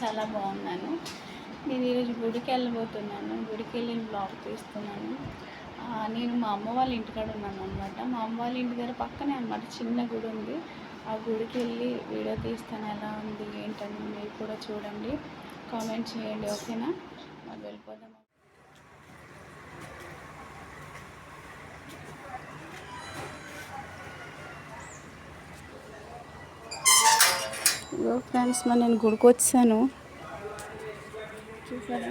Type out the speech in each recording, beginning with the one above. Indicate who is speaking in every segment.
Speaker 1: చాలా బాగున్నాను. నేను ఈరోజు గుడికి వెళ్ళబోతున్నాను. గుడికి వెళ్ళి బ్లాగ్ తీస్తున్నాను. నేను మా అమ్మ వాళ్ళ ఇంటికాడ ఉన్నాను అనమాట. మా అమ్మ వాళ్ళ ఇంటి దగ్గర పక్కనే అనమాట చిన్న గుడి ఉంది. ఆ గుడికి వెళ్ళి వీడియో తీస్తాను. ఎలా ఉంది ఏంటని మీరు కూడా చూడండి, కామెంట్ చేయండి. ఓకేనా? మరి వెళ్ళిపోదాం. ఇగో ఫ్రెండ్స్, మరి నేను గుడికి వచ్చాను. చూసారా,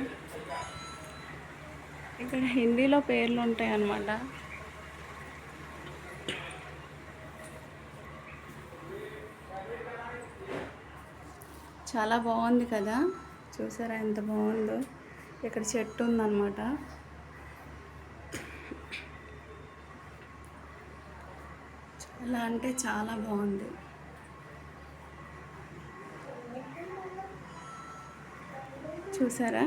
Speaker 1: ఇక్కడ హిందీలో పేర్లు ఉంటాయి అన్నమాట. చాలా బాగుంది కదా, చూసారా ఎంత బాగుందో. ఇక్కడ చెట్టు ఉందన్నమాట. చాలా అంటే చాలా బాగుంది. చూసారా,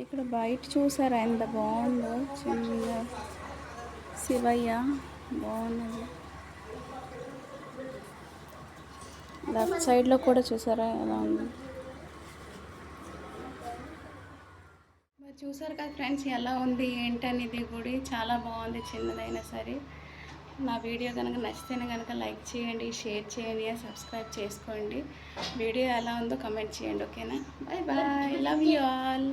Speaker 1: ఇక్కడ బయట చూసారా ఎంత బాగుందో. చిన్న శివయ్య బాగున్నది. లెఫ్ట్ సైడ్లో కూడా చూసారా ఎలా ఉంది. మరి చూసారు కదా ఫ్రెండ్స్, ఎలా ఉంది ఏంటనేది గుడి చాలా బాగుంది. చిన్నదైనా సరే నా వీడియో కనుక నచ్చితేనే కనుక లైక్ చేయండి, షేర్ చేయండి, సబ్స్క్రైబ్ చేసుకోండి. వీడియో ఎలా ఉందో కమెంట్ చేయండి. ఓకేనా? Bye bye, love you all.